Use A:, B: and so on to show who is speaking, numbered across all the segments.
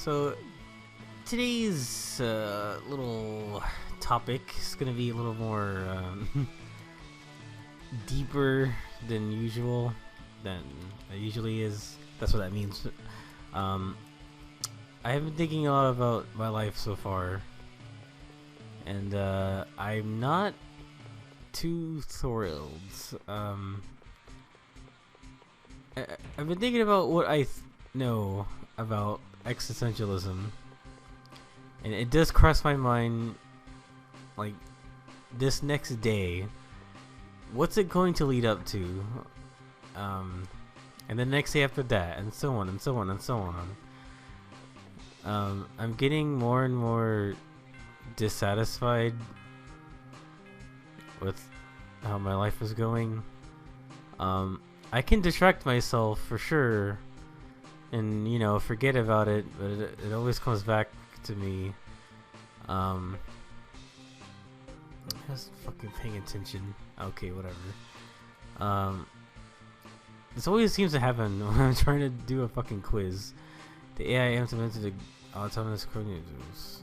A: So today's little topic is gonna be a little more deeper than usual. Than it usually is. That's what that means. I have been thinking a lot about my life so far, and I'm not too thrilled. I've been thinking about what I know about existentialism, and it does cross my mind, like, this next day, what's it going to lead up to, and the next day after that, and so on and so on and so on. I'm getting more and more dissatisfied with how my life is going. I can distract myself for sure and, you know, forget about it, but it always comes back to me. I was fucking paying attention. Okay, whatever. This always seems to happen when I'm trying to do a fucking quiz. The AI implemented the autonomous coordinators.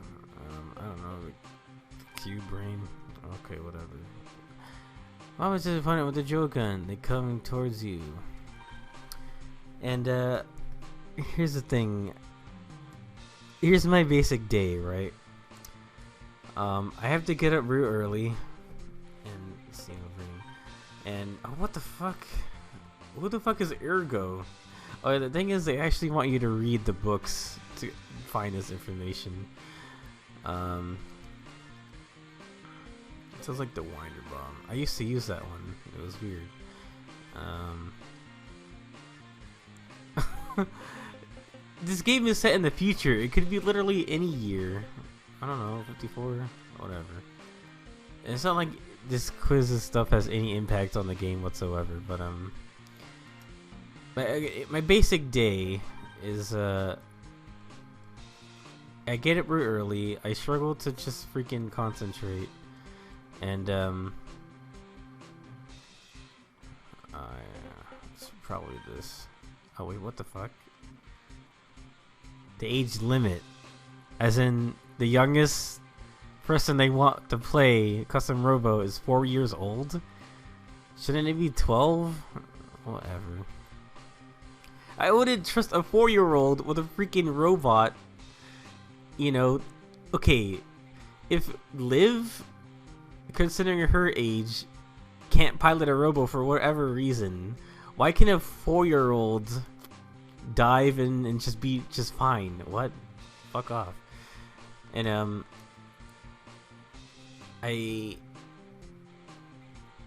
A: I don't know, the Q brain. Okay, whatever. Mom is disappointed with the drill gun. They coming towards you. And here's the thing. Here's my basic day, right? I have to get up real early and see and oh, what the fuck? Who the fuck is Ergo? Oh, the thing is, they actually want you to read the books to find this information. It sounds like the Winder Bomb. I used to use that one. It was weird. This game is set in the future. It could be literally any year. I don't know, 54, whatever. It's not like this quiz and stuff has any impact on the game whatsoever. But my basic day is I get up real early. I struggle to just freaking concentrate. And it's probably this. Oh wait, what the fuck? The age limit, as in the youngest person they want to play custom Robo is 4 years old. Shouldn't it be 12? Whatever. I wouldn't trust a 4-year-old with a freaking robot. You know, okay, if Liv, considering her age, can't pilot a robo for whatever reason, why can a 4-year-old dive in and just be just fine? What? Fuck off. And I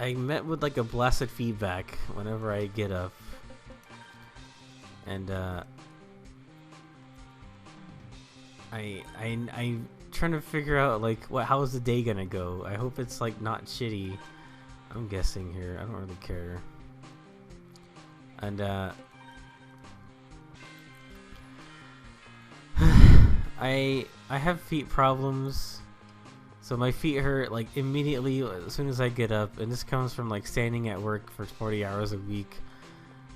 A: met with like a blasted feedback whenever I get up, and I'm trying to figure out like how is the day gonna go. I hope it's like not shitty. I'm guessing here. I don't really care. And I have feet problems, so my feet hurt like immediately as soon as I get up, and this comes from like standing at work for 40 hours a week,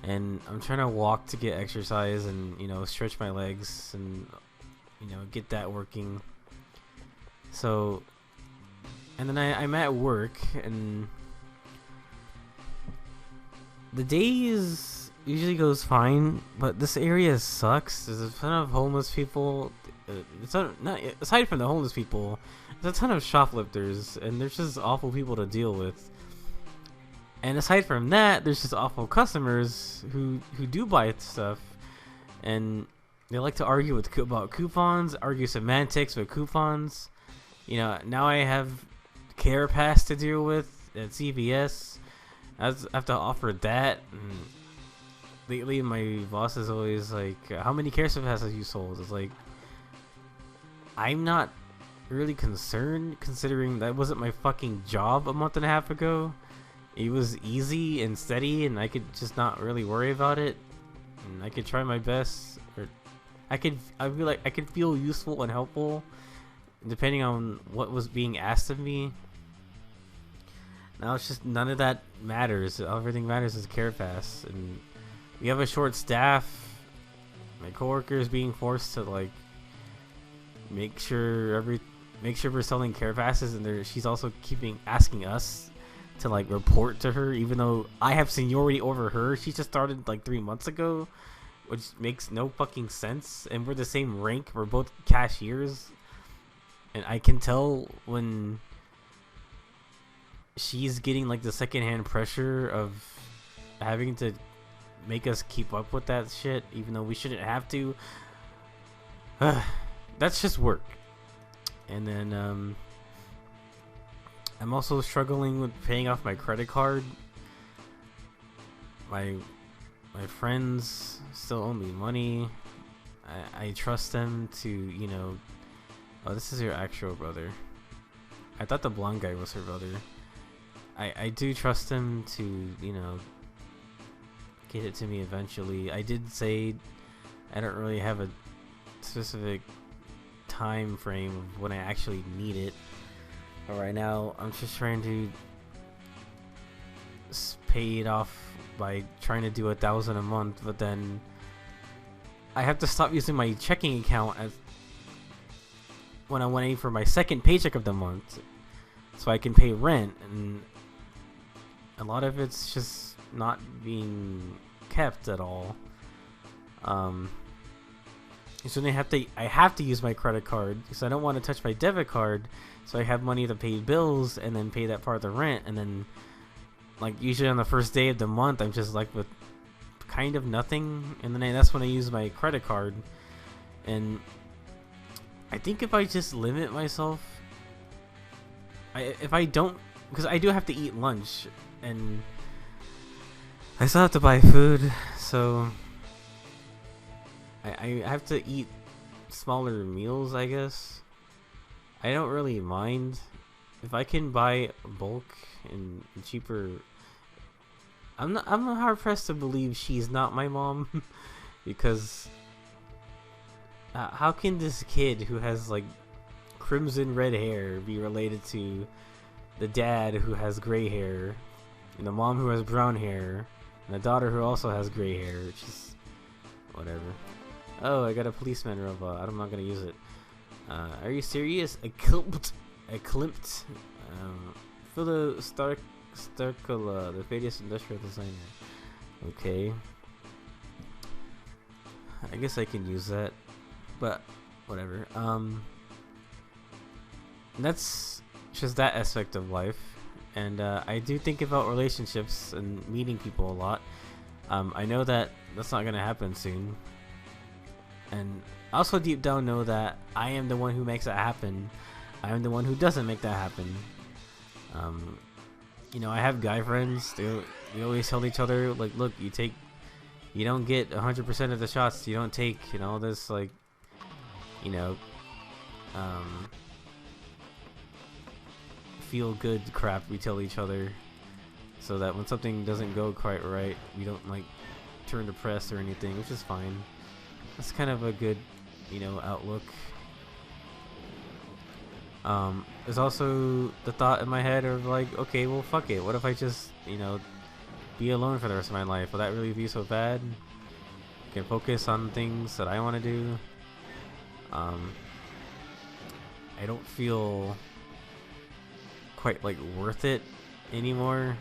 A: and I'm trying to walk to get exercise and, you know, stretch my legs and, you know, get that working. So, and then I'm at work, and the days usually goes fine, but this area sucks. There's a ton of homeless people. It's not aside from the homeless people, there's a ton of shoplifters, and there's just awful people to deal with. And aside from that, there's just awful customers who do buy stuff, and they like to argue about coupons, argue semantics with coupons. You know, now I have Care Pass to deal with at CVS. I have to offer that. And lately, my boss is always like, "How many Care Passes have you sold?" It's like, I'm not really concerned, considering that wasn't my fucking job a month and a half ago. It was easy and steady, and I could just not really worry about it. And I could try my best, or I feel like I could feel useful and helpful, depending on what was being asked of me. Now it's just none of that matters. Everything matters is Care Pass, and we have a short staff. My coworker is being forced to like make sure we're selling care passes, and she's also asking us to like report to her, even though I have seniority over her. She just started like 3 months ago, which makes no fucking sense. And we're the same rank. We're both cashiers, and I can tell when she's getting like the secondhand pressure of having to make us keep up with that shit, even though we shouldn't have to. That's just work. And then I'm also struggling with paying off my credit card. My friends still owe me money. I trust them to, you know. Oh, this is your actual brother. I thought the blonde guy was her brother. I do trust him to, you know, get it to me eventually. I did say I don't really have a specific time frame of when I actually need it. But right now, I'm just trying to pay it off by trying to do 1,000 a month, but then I have to stop using my checking account when I'm waiting for my second paycheck of the month, so I can pay rent, and a lot of it's just not being kept at all. So I have to use my credit card because I don't want to touch my debit card, so I have money to pay bills and then pay that part of the rent, and then like usually on the first day of the month I'm just like with kind of nothing, and then that's when I use my credit card. And I think if I just limit myself, if I don't, because I do have to eat lunch and I still have to buy food, so I have to eat smaller meals, I guess. I don't really mind if I can buy bulk and cheaper. I'm hard pressed to believe she's not my mom because how can this kid who has like crimson red hair be related to the dad who has gray hair, and the mom who has brown hair, and the daughter who also has gray hair? It's just whatever. Oh, I got a policeman robot. I'm not gonna use it. Are you serious? A klimt. Philo Starkula, the famous industrial designer. Okay. I guess I can use that, but whatever. That's just that aspect of life, and I do think about relationships and meeting people a lot. I know that that's not gonna happen soon, and I also deep down know that I am the one who makes it happen. I am the one who doesn't make that happen. You know, I have guy friends. We always tell each other like, look, you don't get 100% of the shots you don't take, and all this like, you know, feel good crap we tell each other, so that when something doesn't go quite right, we don't like turn depressed or anything, which is fine. That's kind of a good, you know, outlook. There's also the thought in my head of like, okay, well, fuck it. What if I just, you know, be alone for the rest of my life? Will that really be so bad? I can focus on things that I want to do. I don't feel quite like worth it anymore.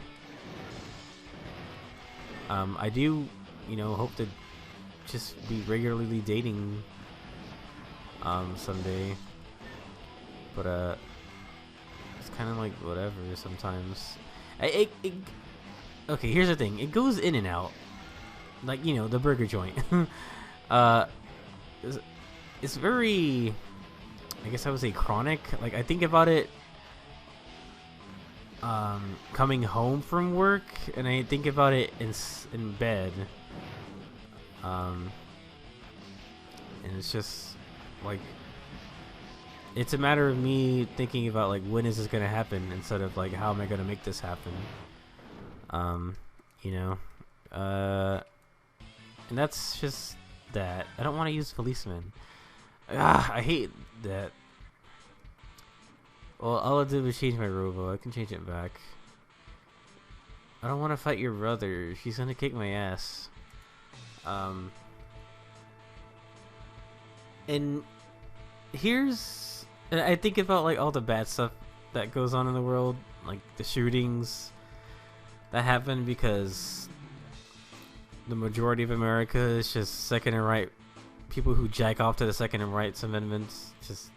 A: I do, you know, hope to just be regularly dating someday, but it's kind of like whatever sometimes. Okay, here's the thing, it goes in and out, like, you know, the burger joint. It's very, I guess I would say, chronic. Like, I think about it coming home from work, and I think about it in bed, and it's just like, it's a matter of me thinking about like, when is this gonna happen, instead of like, how am I gonna make this happen? You know, and that's just that. I don't want to use policeman. I hate that. Well, all I did was change my robo. I can change it back. I don't want to fight your brother. She's gonna kick my ass. And And I think about like all the bad stuff that goes on in the world, like the shootings that happen because the majority of America is just second and right people who jack off to the Second and Rights Amendments. Just,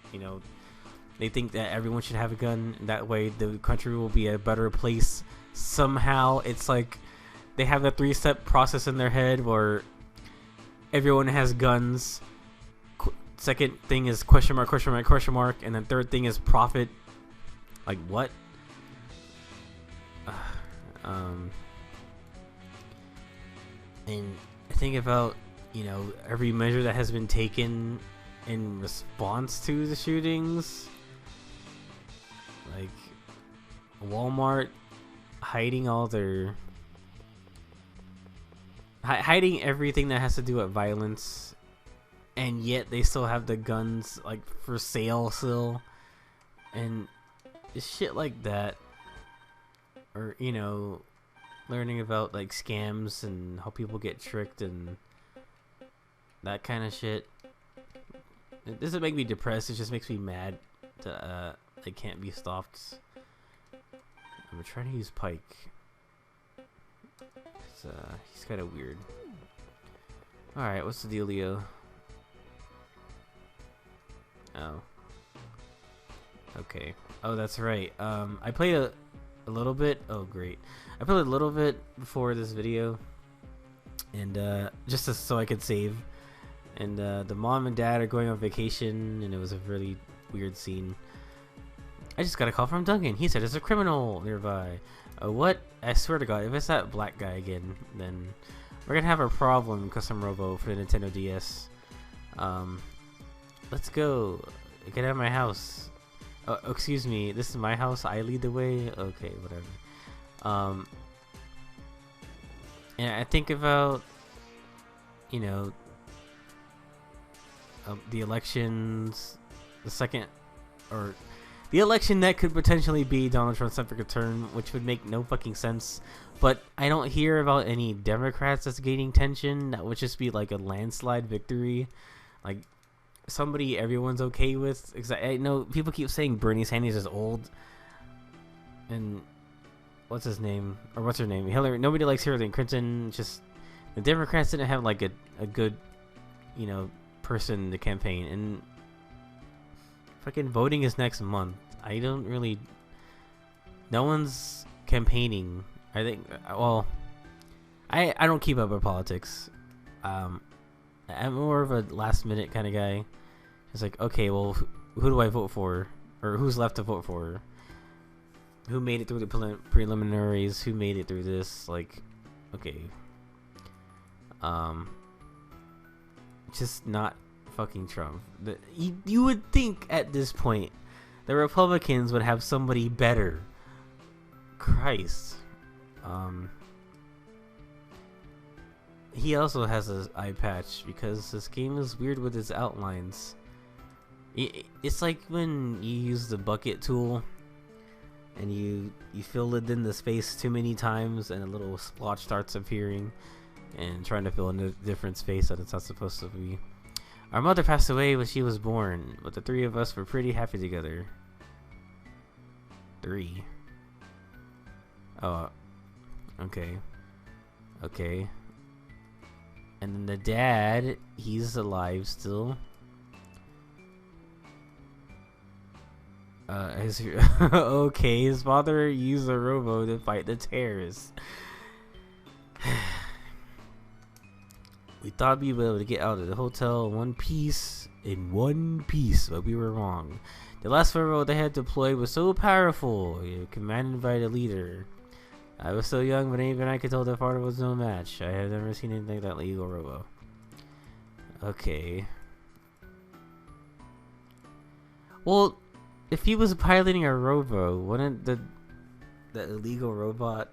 A: they think that everyone should have a gun. That way the country will be a better place. Somehow it's like they have a 3-step process in their head where everyone has guns. Second thing is question mark, question mark, question mark, and then third thing is profit. Like what? And I think about every measure that has been taken in response to the shootings, like Walmart hiding hiding everything that has to do with violence, and yet they still have the guns like for sale still, and shit like that. Or learning about like scams and how people get tricked and that kind of shit. It doesn't make me depressed, it just makes me mad that they can't be stopped. I'm trying to use Pike. He's kind of weird. Alright, what's the dealio? Oh. Okay. Oh, that's right. I played a little bit. Oh, great. I played a little bit before this video. And just so I could save. And the mom and dad are going on vacation, and it was a really weird scene. I just got a call from Duncan. He said there's a criminal nearby. What? I swear to God, if it's that black guy again, then we're gonna have a problem. Custom Robo for the Nintendo DS. Let's go. Get out of my house. Oh, excuse me. This is my house. I lead the way. Okay, whatever. And I think about the elections, the election that could potentially be Donald Trump's second return, which would make no fucking sense. But I don't hear about any Democrats that's gaining tension. That would just be like a landslide victory, like somebody everyone's okay with. I know people keep saying Bernie Sanders is old, and what's his name or what's her name, Hillary. Nobody likes Hillary Clinton. Just the Democrats didn't have like a good person to campaign, and fucking voting is next month. No one's campaigning. I think, well, I don't keep up with politics. I'm more of a last minute kind of guy. It's like, okay, well, who do I vote for, or who's left to vote for? Who made it through the preliminaries? Who made it through this? Like, okay, just not fucking Trump. You would think at this point the Republicans would have somebody better. Christ. He also has an eye patch because this game is weird with its outlines. It's like when you use the bucket tool and you fill it in the space too many times and a little splotch starts appearing and trying to fill in a different space that it's not supposed to be. Our mother passed away when she was born, but the three of us were pretty happy together. 3. Oh, okay. Okay. And then the dad, he's alive still. Okay, his father used a robo to fight the terrorists. We thought we'd be able to get out of the hotel in one piece, but we were wrong. The last robo they had deployed was so powerful, commanded by the leader. I was so young, but even I could tell their father was no match. I have never seen anything like that legal robo. Okay. Well, if he was piloting a robo, wouldn't the illegal robot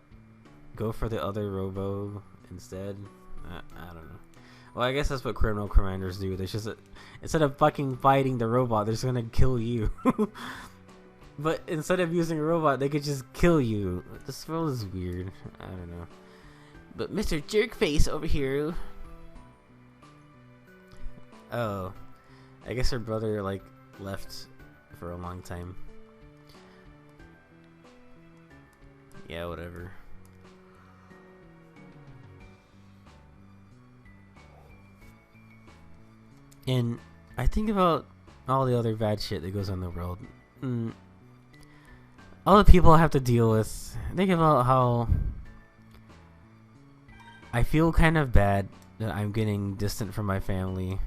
A: go for the other robo instead? I don't know. Well, I guess that's what criminal commanders do. They just instead of fucking fighting the robot, they're just gonna kill you. But instead of using a robot, they could just kill you. This world is weird. I don't know. But Mr. Jerkface over here. Oh, I guess her brother like left for a long time. Yeah, whatever. And I think about all the other bad shit that goes on in the world. All the people I have to deal with. Think about how I feel kind of bad that I'm getting distant from my family.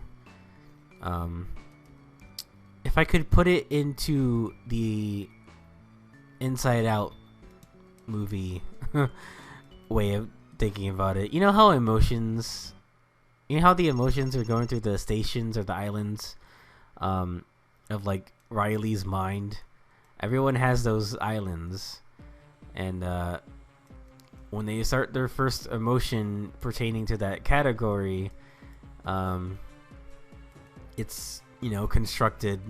A: If I could put it into the Inside Out movie way of thinking about it, you know how emotions, you know how the emotions are going through the stations or the islands of like Riley's mind. Everyone has those islands, and when they start their first emotion pertaining to that category, it's, you know, constructed,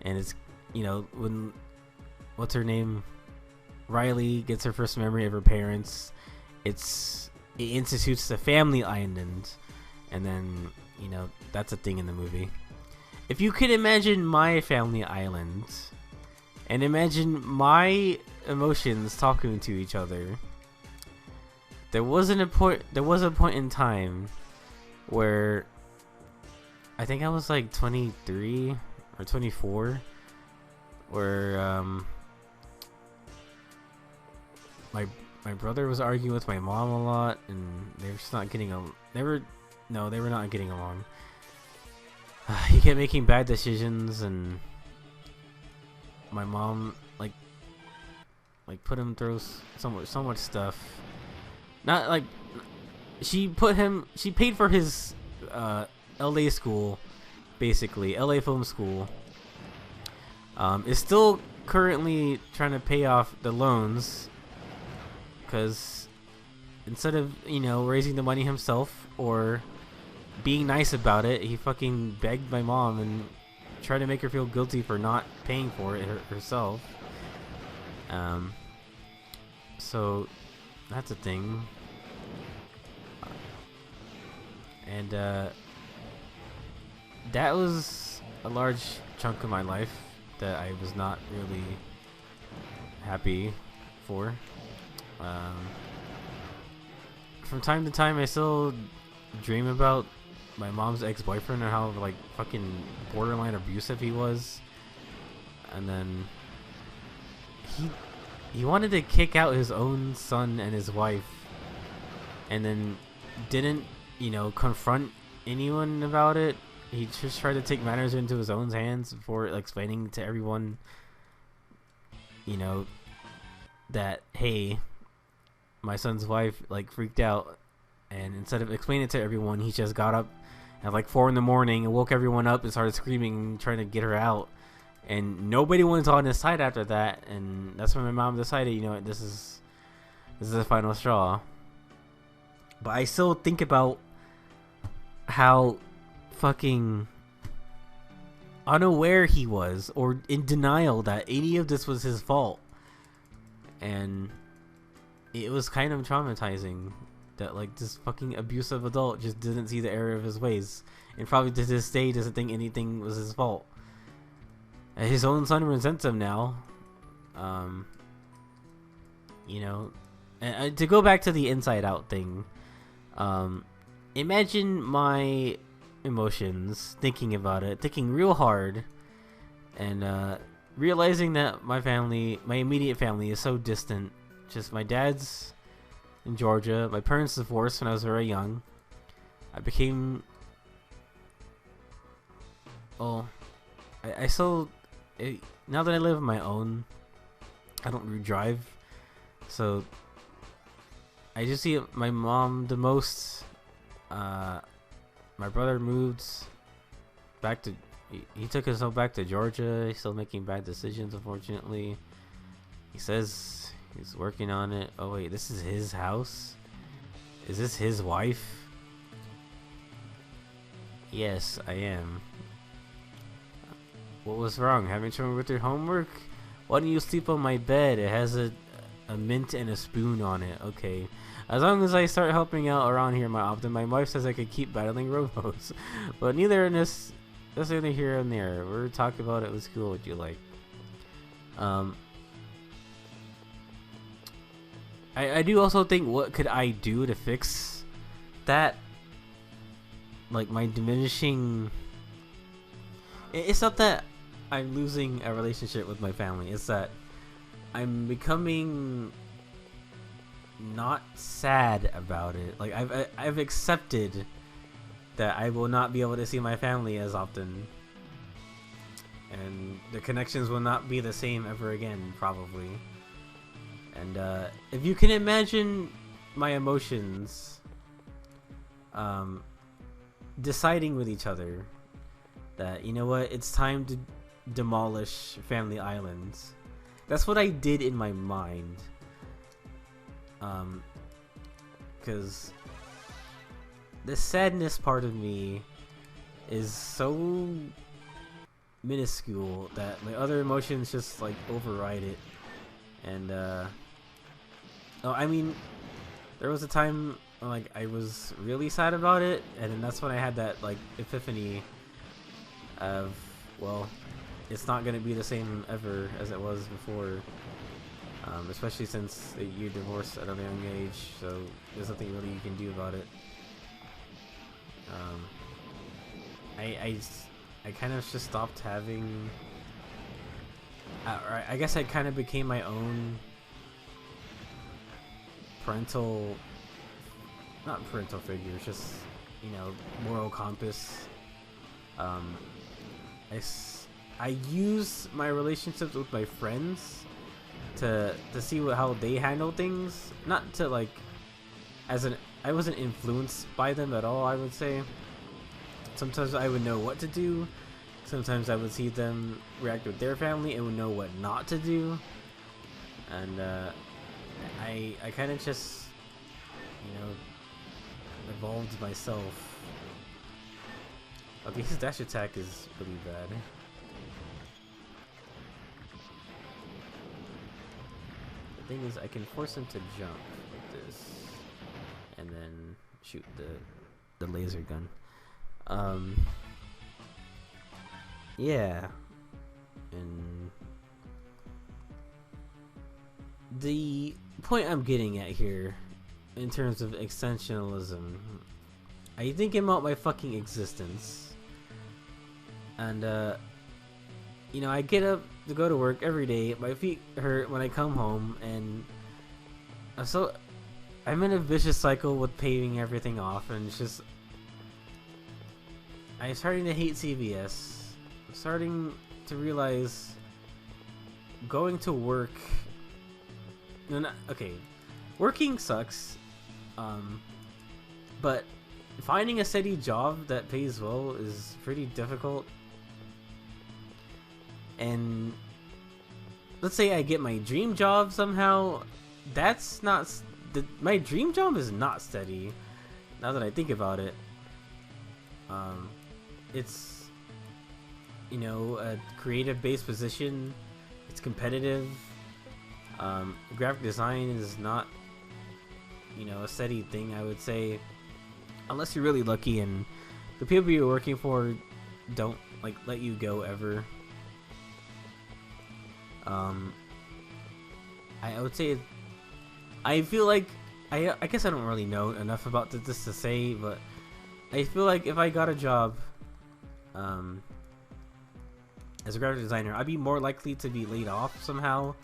A: and it's, you know, when, what's her name, Riley gets her first memory of her parents, it institutes the family island, and then, you know, that's a thing in the movie. If you could imagine my family island and imagine my emotions talking to each other, there was a point in time where I think I was like 23 or 24, where my brother was arguing with my mom a lot, and they were just not getting they were not getting along. He kept making bad decisions, and my mom like put him through so much stuff. Not like she paid for his LA school, basically LA film school. Is still currently trying to pay off the loans, because instead of, you know, raising the money himself or being nice about it, he fucking begged my mom and tried to make her feel guilty for not paying for it herself. So that's a thing. And that was a large chunk of my life that I was not really happy for. From time to time, I still dream about my mom's ex-boyfriend and how like fucking borderline abusive he was. And then he wanted to kick out his own son and his wife, and then didn't, you know, confront anyone about it. He just tried to take matters into his own hands before explaining to everyone, you know, that, hey, my son's wife like freaked out, and instead of explaining it to everyone, he just got up at like 4 a.m. and woke everyone up and started screaming, trying to get her out. And nobody was on his side after that, and that's when my mom decided, you know what, this is the final straw. But I still think about how fucking unaware he was, or in denial that any of this was his fault. And it was kind of traumatizing that like this fucking abusive adult just didn't see the error of his ways, and probably to this day doesn't think anything was his fault. And his own son resents him now. You know, and to go back to the Inside Out thing, imagine my emotions thinking about it, thinking real hard, and realizing that my immediate family is so distant. Just my dad's in Georgia. My parents divorced when I was very young. I became, well, I still, now that I live on my own, I don't really drive, so I just see my mom the most. My brother moved back to, he took himself back to Georgia. He's still making bad decisions, unfortunately. He says he's working on it. Oh wait, this is his house? Is this his wife? Yes, I am. What was wrong? Having trouble with your homework? Why don't you sleep on my bed? It has a mint and a spoon on it. Okay. As long as I start helping out around here more often, my wife says I could keep battling robos. But neither in this that's only here and there. We're talking about it. What's cool? What you like? Um, I do also think, what could I do to fix that? Like my diminishing. It's not that I'm losing a relationship with my family. It's that I'm becoming not sad about it. Like I've accepted that I will not be able to see my family as often, and the connections will not be the same ever again, probably. And if you can imagine my emotions deciding with each other that, you know what, it's time to demolish Family Islands. That's what I did in my mind. Because the sadness part of me is so minuscule that my other emotions just like override it. And I mean, there was a time when, like, I was really sad about it, and then that's when I had that like epiphany of, well, it's not gonna be the same ever as it was before. Especially since you divorced at a young age, so there's nothing really you can do about it. I kind of just stopped having. I guess I kind of became my own not parental figure, just, you know, moral compass. I use my relationships with my friends to see how they handle things, not to like I wasn't influenced by them at all, I would say. Sometimes I would know what to do, sometimes I would see them react with their family and would know what not to do. And I kind of just, you know, evolved myself. Okay, his dash attack is really bad. The thing is, I can force him to jump like this, and then shoot the laser gun. Yeah, and the point I'm getting at here, in terms of extensionalism, I think about my fucking existence, and you know, I get up to go to work every day. My feet hurt when I come home, and so I'm in a vicious cycle with paving everything off, and it's just, I'm starting to hate CVS. I'm starting to realize going to work. No, not okay. Working sucks, but finding a steady job that pays well is pretty difficult. And let's say I get my dream job somehow. That's not my dream job is not steady. Now that I think about it, it's, you know, a creative-based position. It's competitive. Graphic design is not, you know, a steady thing, I would say, unless you're really lucky and the people you're working for don't like let you go ever. I would say I feel like I guess I don't really know enough about this to say, but I feel like if I got a job as a graphic designer, I'd be more likely to be laid off somehow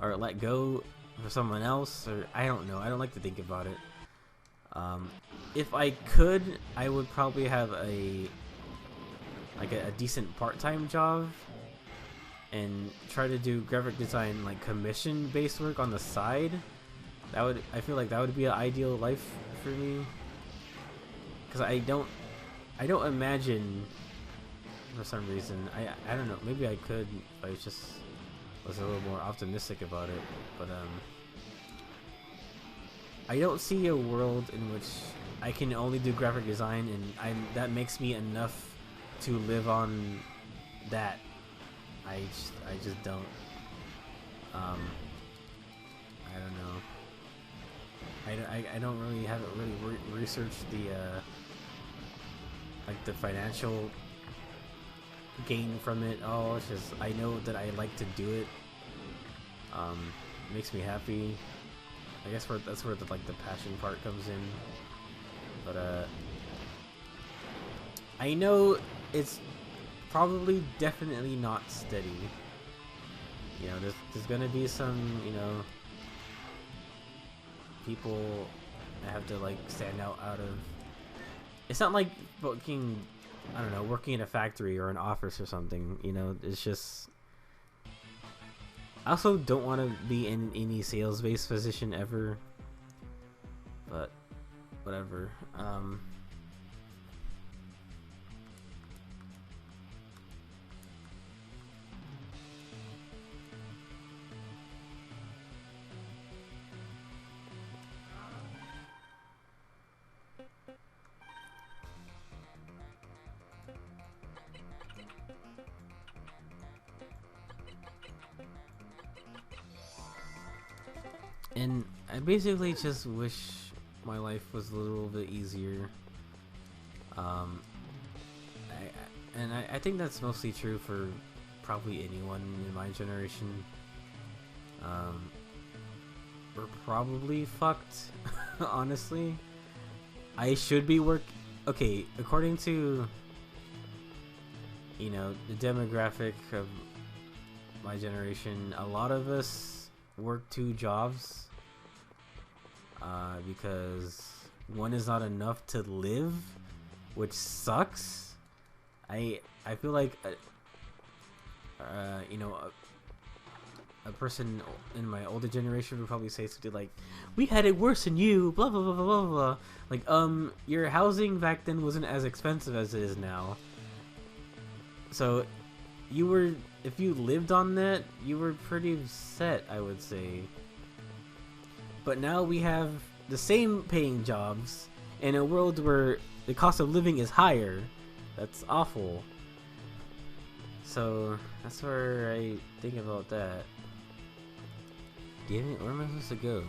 A: or let go for someone else, or I don't know. I don't like to think about it. If I could, I would probably have a decent part-time job and try to do graphic design, like commission-based work on the side. I feel like that would be an ideal life for me, because I don't imagine, for some reason, I don't know, maybe I could if I was a little more optimistic about it, but I don't see a world in which I can only do graphic design and that makes me enough to live on that. I just don't. I don't know. I don't really haven't really researched the like the financial gain from it. Oh, it's just I know that I like to do it. Makes me happy. I guess that's where the like the passion part comes in. But I know it's probably definitely not steady. You know, there's gonna be some, you know, people that have to like stand out of. It's not like working, I don't know, working in a factory or an office or something. You know, it's just. I also don't want to be in any sales-based position ever. But whatever. And I basically just wish my life was a little bit easier. I think that's mostly true for probably anyone in my generation. We're probably fucked, honestly. I should be okay, according to, you know, the demographic of my generation, a lot of us work 2 jobs because one is not enough to live, which sucks. I feel like you know, a person in my older generation would probably say something like, "We had it worse than you," blah blah blah blah blah blah. Like, your housing back then wasn't as expensive as it is now. So, if you lived on that, you were pretty set, I would say. But now we have the same paying jobs in a world where the cost of living is higher. That's awful. So that's where I think about that. Damn it, where am I supposed to go?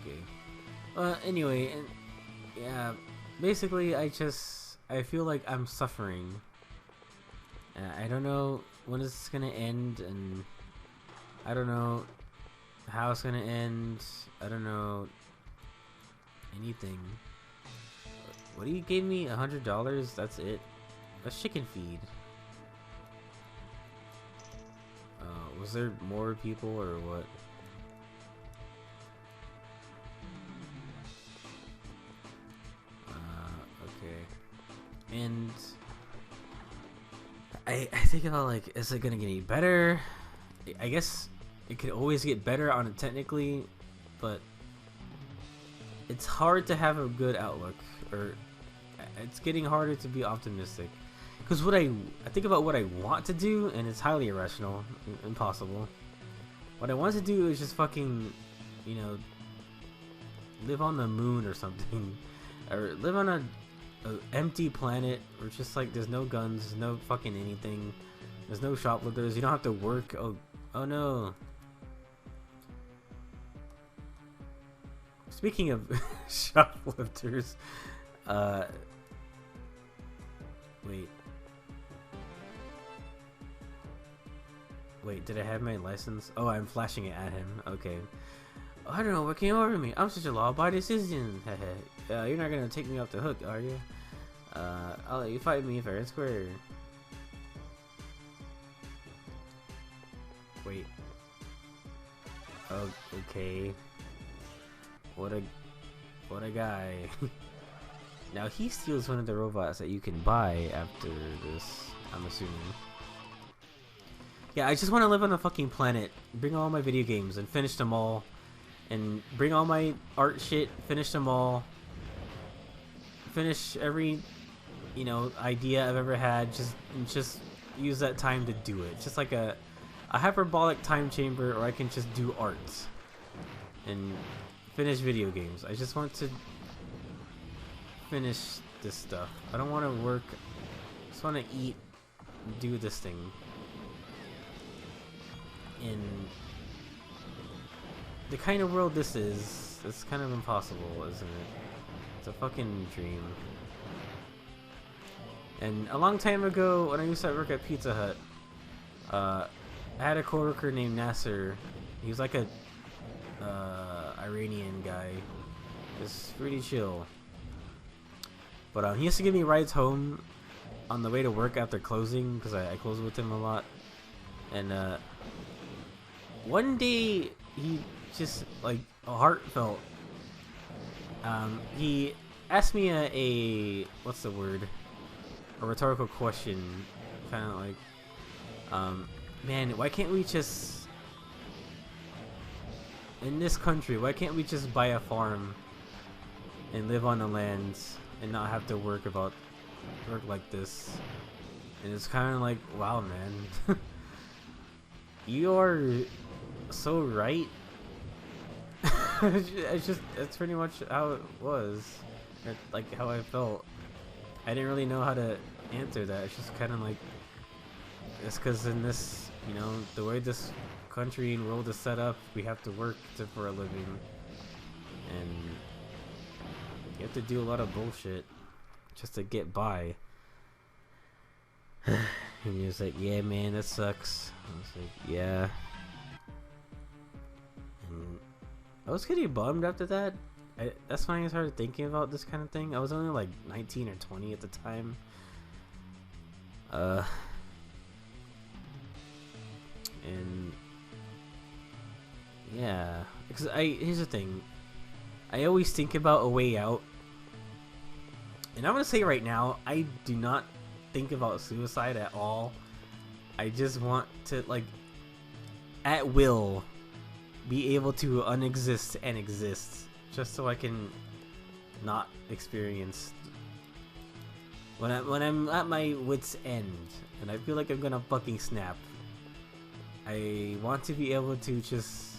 A: Okay. Anyway, and yeah, basically I feel like I'm suffering. I don't know when it's gonna end, and I don't know how it's gonna end. I don't know anything. What do you gave me? $100? That's it? That's chicken feed. Was there more people or what? Okay. And I think about, like, is it gonna get any better? I guess it could always get better on it technically, but it's hard to have a good outlook, or it's getting harder to be optimistic. Because I think about what I want to do, and it's highly irrational, impossible. What I want to do is just fucking, you know, live on the moon or something, or live on a empty planet where it's just like there's no guns, there's no fucking anything, there's no shoplifters, you don't have to work. Oh no. Speaking of shoplifters, wait, did I have my license? Oh, I'm flashing it at him. Okay. I don't know what came over me. I'm such a law-abiding citizen. You're not gonna take me off the hook, are you? I'll let you fight me fair and square. Wait. Oh, okay. What a guy. Now he steals one of the robots that you can buy after this, I'm assuming. Yeah, I just want to live on a fucking planet, bring all my video games and finish them all, and bring all my art shit, finish them all, finish every, you know, idea I've ever had, just use that time to do it. Just like a hyperbolic time chamber, or I can just do art and finish video games. I just want to finish this stuff. I don't want to work. I just want to eat, do this thing. In the kind of world this is, it's kind of impossible, isn't it? It's a fucking dream. And a long time ago, when I used to work at Pizza Hut, I had a coworker named Nasser. He was like a Iranian guy, just pretty chill. But he used to give me rides home on the way to work after closing, because I close with him a lot. And one day he just like heartfelt. He asked me a what's the word? A rhetorical question, kind of like, man, why can't we just in this country? Why can't we just buy a farm and live on the land and not have to work like this? And it's kind of like, wow, man, you are so right. That's pretty much how it was, like how I felt. I didn't really know how to answer that. It's just kind of like, it's because in this, you know, the way this country and world is set up, we have to work for a living, and you have to do a lot of bullshit just to get by. And he was like, yeah, man, that sucks. I was like, yeah. And I was getting bummed after that. That's when I started thinking about this kind of thing. I was only like 19 or 20 at the time. And yeah, because here's the thing. I always think about a way out. And I'm gonna say right now, I do not think about suicide at all. I just want to, like, at will, be able to unexist and exist, just so I can not experience when I'm at my wit's end and I feel like I'm gonna fucking snap. I want to be able to just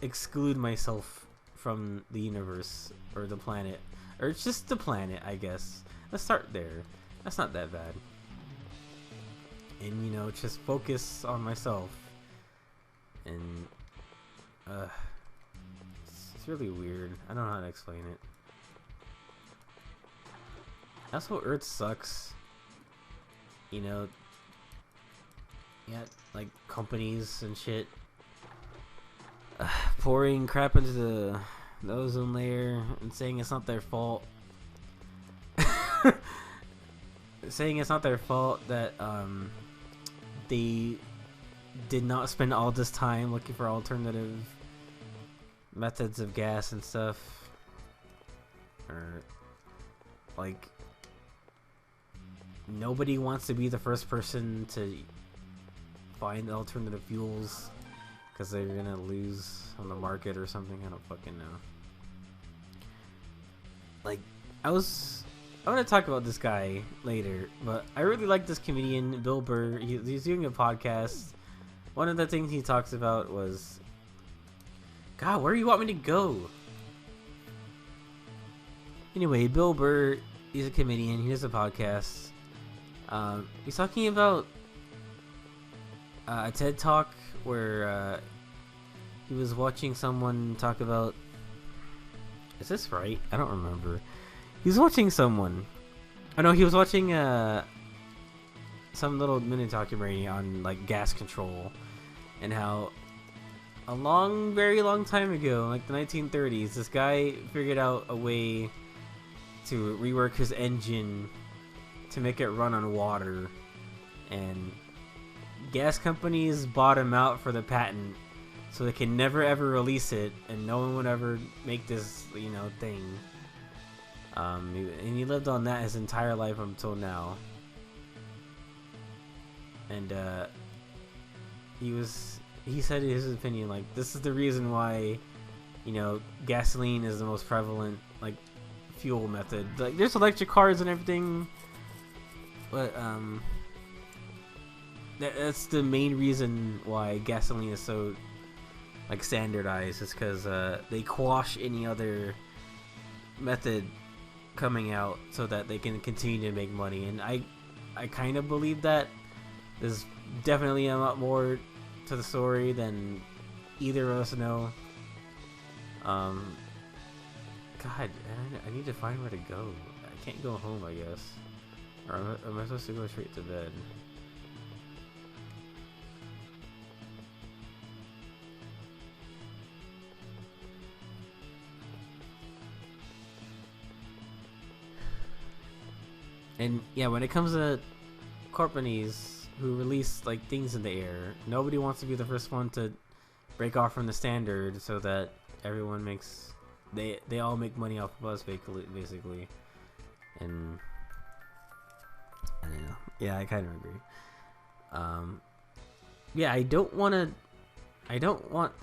A: exclude myself from the universe or the planet, or just the planet, I guess. Let's start there. That's not that bad. And, you know, just focus on myself. And it's really weird. I don't know how to explain it. That's what Earth sucks. You know, yeah, like companies and shit pouring crap into the ozone layer and saying it's not their fault. Saying it's not their fault that they did not spend all this time looking for alternative methods of gas and stuff, or like nobody wants to be the first person to find alternative fuels because they're gonna lose on the market or something. I don't fucking know. Like, I'm gonna talk about this guy later, but I really like this comedian, Bill Burr. He's doing a podcast. One of the things he talks about was, God, where do you want me to go? Anyway, Bill Burr, he's a comedian. He does a podcast. He's talking about a TED Talk where he was watching someone talk about. Is this right? I don't remember. He was watching someone. Oh no, he was watching some little mini documentary on like gas control and how a very long time ago, like the 1930s, this guy figured out a way to rework his engine to make it run on water, and gas companies bought him out for the patent so they can never ever release it, and no one would ever make this, you know, thing. And he lived on that his entire life until now. And he said his opinion, like, this is the reason why, you know, gasoline is the most prevalent, like, fuel method. Like, there's electric cars and everything, but that's the main reason why gasoline is so, like, standardized, is because they quash any other method coming out so that they can continue to make money. And I kind of believe that. There's definitely a lot more to the story than either of us know. God, I need to find where to go. I can't go home, I guess. Or am I supposed to go straight to bed? And yeah, when it comes to companies who release like things in the air, nobody wants to be the first one to break off from the standard so that everyone makes they all make money off of us basically. And I don't know. Yeah, I kind of agree. Yeah, I don't want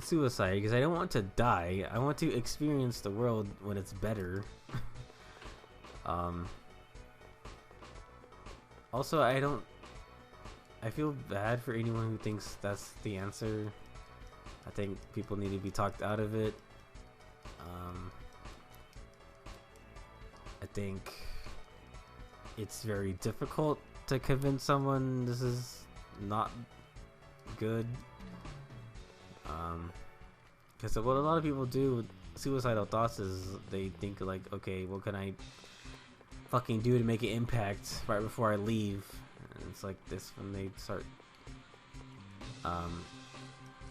A: suicide because I don't want to die. I want to experience the world when it's better. Also, I feel bad for anyone who thinks that's the answer. I think people need to be talked out of it. I think it's very difficult to convince someone this is not good. Because what a lot of people do with suicidal thoughts is they think like, okay, what can I fucking do to make an impact right before I leave? And it's like this when they start.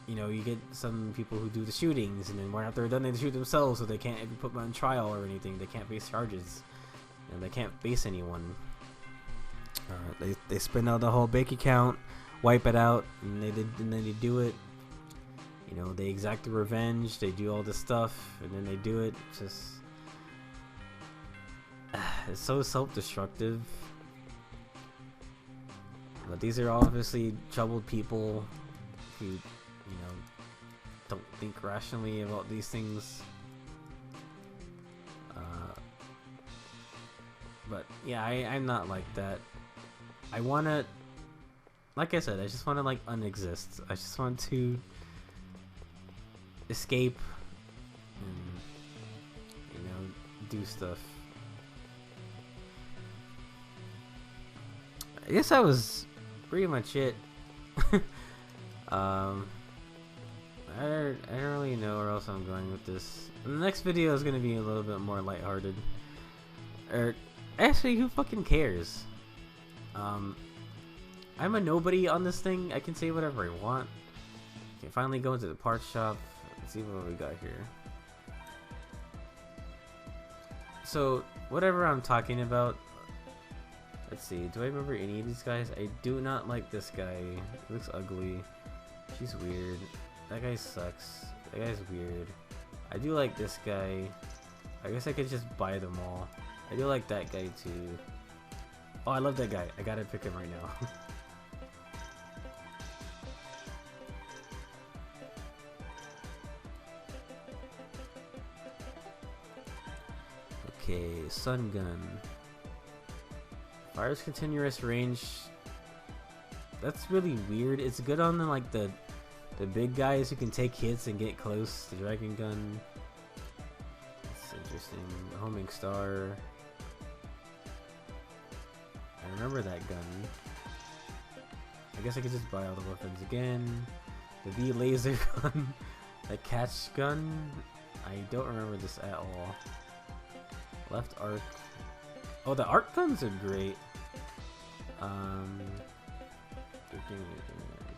A: You know, you get some people who do the shootings, and then when after they're done, they shoot themselves, so they can't even put them on trial or anything. They can't face charges, and they can't face anyone. They spend out the whole bank account, wipe it out, and then they do it. You know, they exact the revenge. They do all this stuff, and then they do it. It's so self-destructive. But these are obviously troubled people who, you know, don't think rationally about these things. But yeah, I'm not like that. I wanna, like I said, I just wanna like unexist. I just want to escape and, you know, do stuff. I guess that was pretty much it. I don't really know where else I'm going with this. And the next video is gonna be a little bit more lighthearted. Or actually, who fucking cares? I'm a nobody on this thing. I can say whatever I want. Okay, finally go into the parts shop. Let's see what we got here. So whatever I'm talking about. Let's see. Do I remember any of these guys? I do not like this guy. He looks ugly. She's weird. That guy sucks. That guy's weird. I do like this guy. I guess I could just buy them all. I do like that guy too. Oh, I love that guy. I gotta pick him right now. Okay, sun gun. Fires continuous range. That's really weird. It's good on the big guys who can take hits and get close. The dragon gun. That's interesting. Homing star. I remember that gun. I guess I could just buy all the weapons again. The V laser gun. The catch gun. I don't remember this at all. Left arc. Oh, the arc guns are great.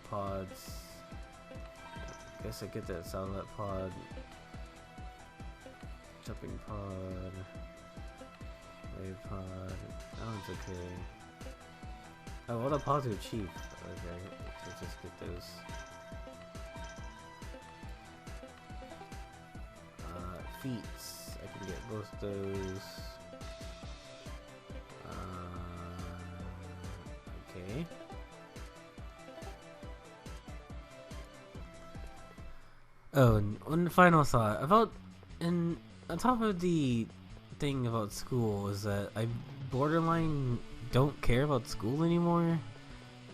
A: Pods. Guess I get that satellite pod. Jumping pod. Wave pod. That one's okay. Oh, all the pods are cheap. Okay, let's just get those. Feats. I can get both those. Okay. Oh, and one final thought about, and on top of the thing about school is that I borderline don't care about school anymore.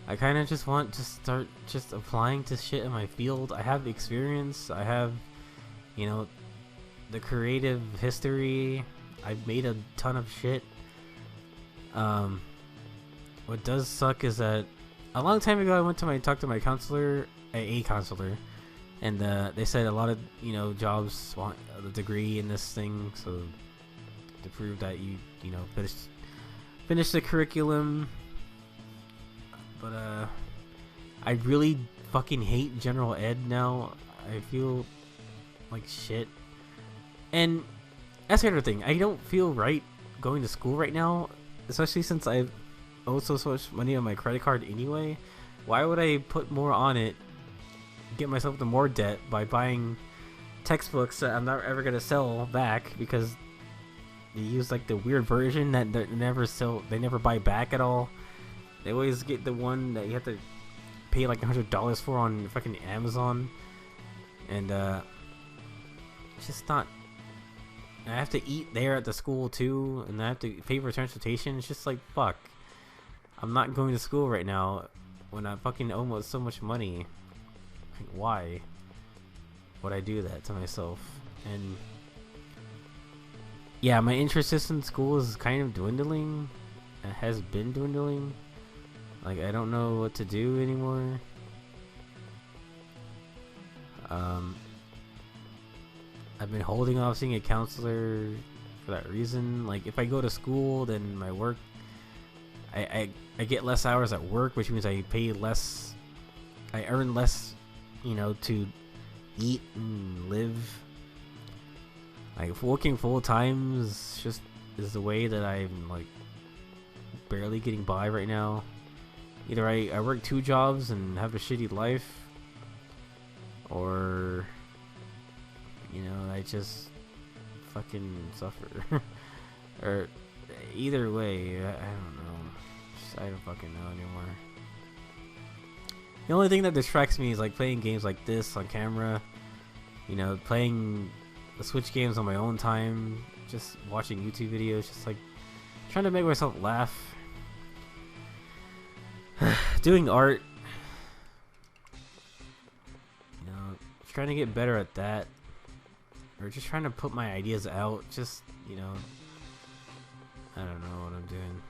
A: I kind of just want to start just applying to shit in my field. I have experience. I have, you know, the creative history. I've made a ton of shit. What does suck is that a long time ago I went to talk to my counselor, a counselor, And they said a lot of jobs want the degree in this thing, so to prove that you finish the curriculum. But I really fucking hate general ed now. I feel like shit. And that's the other thing. I don't feel right going to school right now, especially since I've owed so much money on my credit card anyway. Why would I put more on it, get myself into more debt by buying textbooks that I'm not ever gonna sell back because they use like the weird version that they never buy back at all. They always get the one that you have to pay like $100 for on fucking Amazon, and it's just not. I have to eat there at the school too, and I have to pay for transportation. It's just like, fuck. I'm not going to school right now when I fucking owe so much money. Like, why would I do that to myself? And yeah, my interest in school is kind of dwindling. It has been dwindling. Like, I don't know what to do anymore. I've been holding off seeing a counselor for that reason. Like, if I go to school, then my work, I get less hours at work, which means I pay less. I earn less, to eat and live. Like, working full time is the way that I'm like barely getting by right now. Either I work 2 jobs and have a shitty life, or I just fucking suffer. Or either way, I don't know. I don't fucking know anymore. The only thing that distracts me is like playing games like this on camera, playing the Switch games on my own time, just watching YouTube videos, just like trying to make myself laugh. Doing art, trying to get better at that, or just trying to put my ideas out. Just I don't know what I'm doing.